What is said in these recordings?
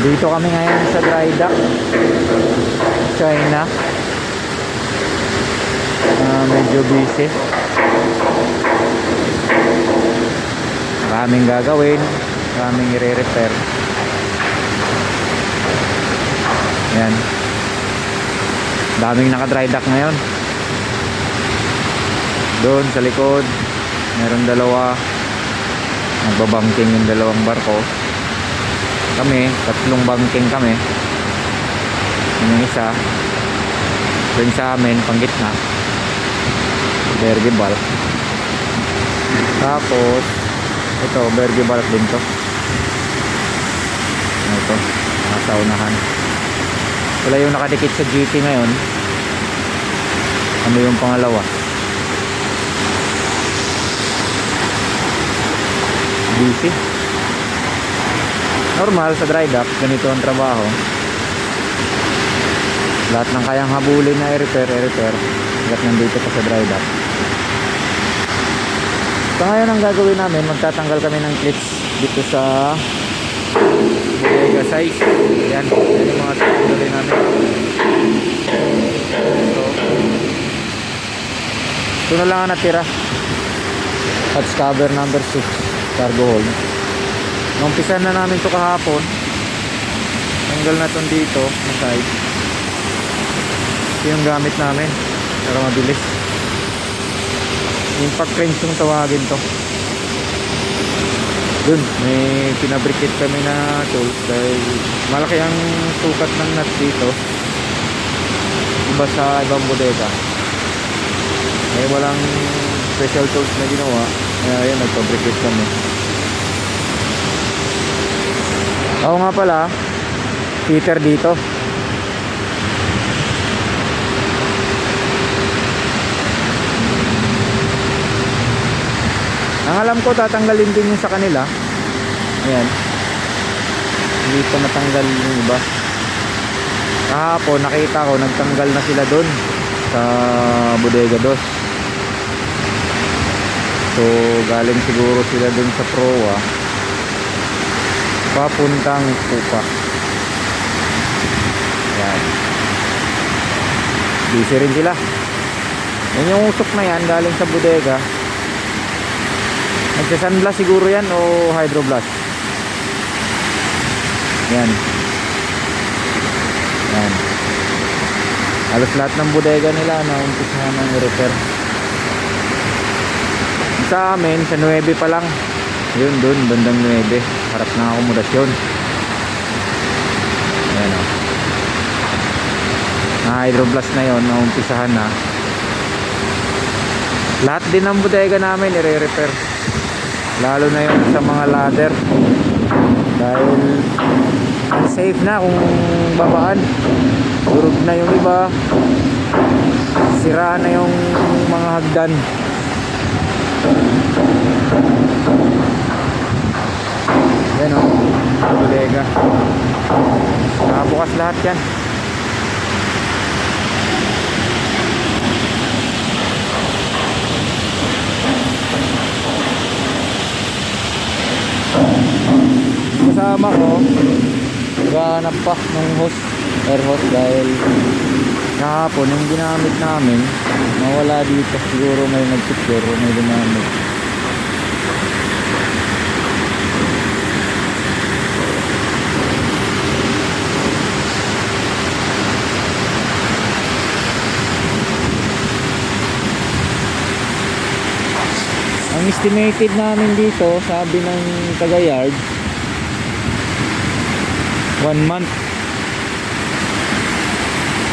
Dito kami ngayon sa dry dock, China. Medyo busy. Maraming gagawin, maraming i-repair. Yan. Daming naka-dry dock ngayon. Doon sa likod, meron dalawa. Nagbabangking yung dalawang barko. Kami, tatlong bangking kami. Yung isa doon sa amin, panggitna, Berge Bulk. Tapos ito, Berge Bulk din to. Ito, nasa unahan. Wala yung nakadikit sa GT ngayon. Ano yung pangalawa? Busy. Normal sa dry dock, ganito ang trabaho. Lahat ng kayang habulin na i-repair. Lahat nandito pa sa dry dock. So ngayon ang gagawin namin, magtatanggal kami ng clips dito sa bodega size. Yan yung mga tatanggalin namin. Ito na lang ang natira. Hatch cover number 6, cargo hold. Numpisan na namin ito kahapon. Tanggal na ito dito na side. Ito yung gamit namin para mabilis. Impact wrench yung tawagin to. Dun may pinabrikit kami na tools dahil malaki ang sukat ng nut dito, iba sa ibang bodega. Walang special tools na ginawa, kaya yan, nagpabrikit kami. Ako nga pala, fitter dito. Ang alam ko, tatanggalin din yung sa kanila. Ayan. Hindi pa natanggal yung iba. Kahapon, nakita ko, nagtanggal na sila dun sa bodega dos. So, galing siguro sila dun sa proa papuntang Pupa. Ayan. Busy rin sila. Yan yung usok na yan, galing sa bodega. Nagsasunblast siguro yan o hydroblast. Yan. Yan. Halos lahat ng bodega nila na umpisahan ng repair. Sa amin, sa 9 pa lang. Yun dun, bandang 9. Harap ng akomodasyon. Ayan o. Na hydroblast na yun, na umpisahan na. Lahat din ng bodega namin i-repair. Lalo na yung sa mga ladder. Dahil unsafe na kung babaan. Durog na yung iba. Sira na yung mga hagdan. Yan o, bodega. Nakabukas lahat yan. Kasama ko, naghahanap pa ng hose, air hose, dahil kahapon yung ginamit namin nawala dito. Siguro may nagpicture o may ginamit. Ang estimated namin dito, sabi ng taga-yard, 1 month.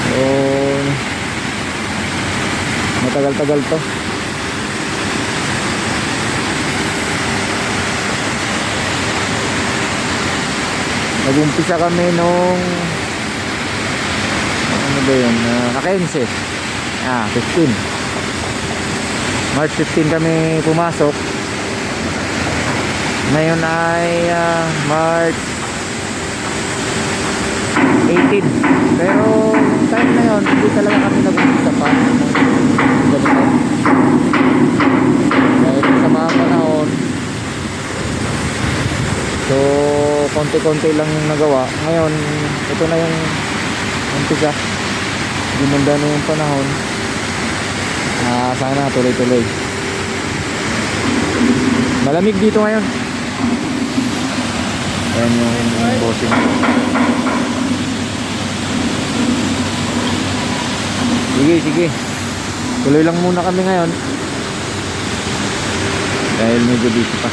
So matagal-tagal to. Nag-umpisa kami nung ano ba yun, 15 March 15 kami pumasok. Ngayon ay March 18. Pero time na yun, hindi talaga kami nag-umpisa pa ganito. Dahil sa mga panahon, so konti-konti lang yung nagawa. Ngayon, ito na yung umpisa. Gumanda na yung panahon. Sana tuloy-tuloy. Malamig dito ngayon. Ayan yung bossing. Sige. Tuloy lang muna kami ngayon. Dahil medyo busy pa.